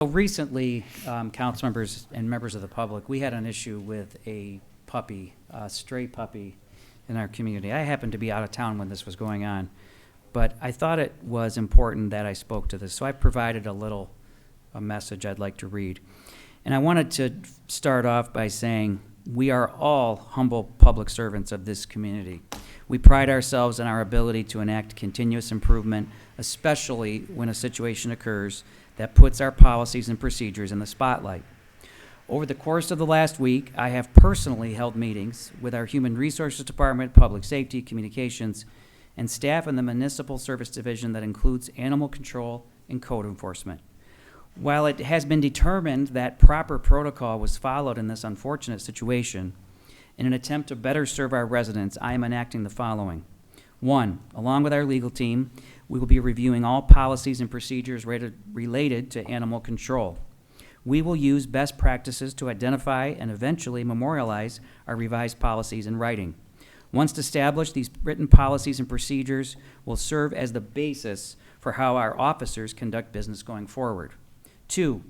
Recently, council members and members of the public, we had an issue with a puppy, a stray puppy in our community. I happened to be out of town when this was going on, but I thought it was important that I spoke to this, so I provided a message I'd like to read. And I wanted to start off by saying we are all humble public servants of this community. We pride ourselves in our ability to enact continuous improvement, especially when a situation occurs that puts our policies and procedures in the spotlight. Over the course of the last week, I have personally held meetings with our Human Resources Department, Public Safety, Communications, and staff in the Municipal Service Division that includes animal control and code enforcement. While it has been determined that proper protocol was followed in this unfortunate situation, in an attempt to better serve our residents, I am enacting the following. 1, along with our legal team, we will be reviewing all policies and procedures related to animal control. We will use best practices to identify and eventually memorialize our revised policies in writing. Once established, these written policies and procedures will serve as the basis for how our officers conduct business going forward. 2,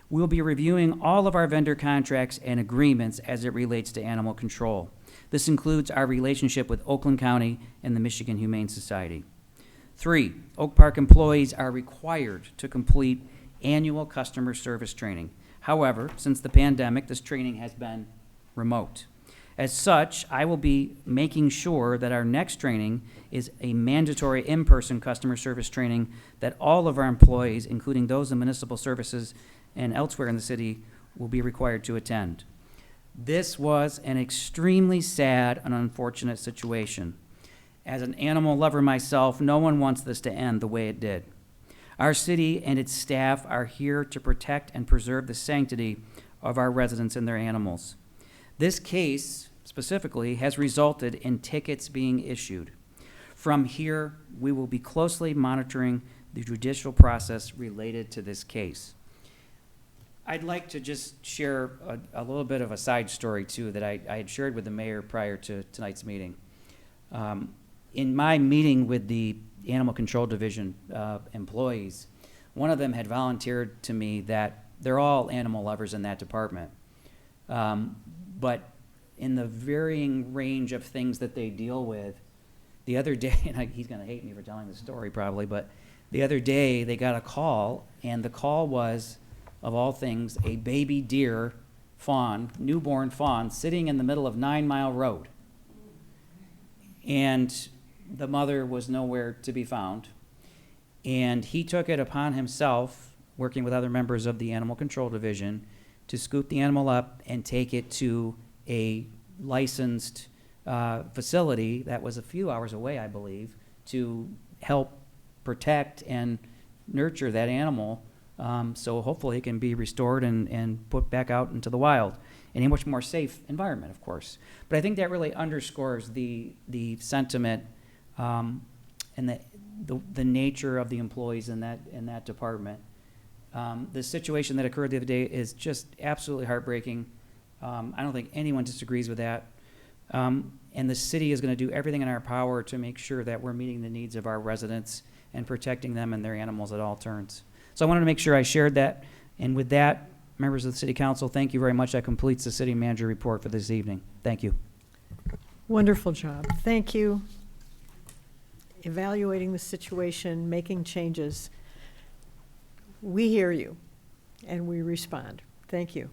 we will be reviewing all of our vendor contracts and agreements as it relates to animal control. This includes our relationship with Oakland County and the Michigan Humane Society. 3, Oak Park employees are required to complete annual customer service training. However, since the pandemic, this training has been remote. As such, I will be making sure that our next training is a mandatory in-person customer service training that all of our employees, including those in municipal services and elsewhere in the city, will be required to attend. This was an extremely sad and unfortunate situation. As an animal lover myself, no one wants this to end the way it did. Our city and its staff are here to protect and preserve the sanctity of our residents and their animals. This case, specifically, has resulted in tickets being issued. From here, we will be closely monitoring the judicial process related to this case. I'd like to just share a little bit of a side story, too, that I had shared with the mayor prior to tonight's meeting. In my meeting with the Animal Control Division employees, one of them had volunteered to me that they're all animal lovers in that department. But in the varying range of things that they deal with, the other day, and he's going to hate me for telling this story probably, but the other day they got a call, and the call was, of all things, a baby deer fawn, newborn fawn, sitting in the middle of 9 Mile Road. And the mother was nowhere to be found. And he took it upon himself, working with other members of the Animal Control Division, to scoop the animal up and take it to a licensed facility that was a few hours away, I believe, to help protect and nurture that animal so hopefully it can be restored and put back out into the wild in a much more safe environment, of course. But I think that really underscores the sentiment and the nature of the employees in that department. The situation that occurred the other day is just absolutely heartbreaking. I don't think anyone disagrees with that. And the city is going to do everything in our power to make sure that we're meeting the needs of our residents and protecting them and their animals at all turns. So I wanted to make sure I shared that. And with that, members of the City Council, thank you very much. That completes the City Manager report for this evening. Thank you. Wonderful job. Thank you. Evaluating the situation, making changes. We hear you, and we respond. Thank you.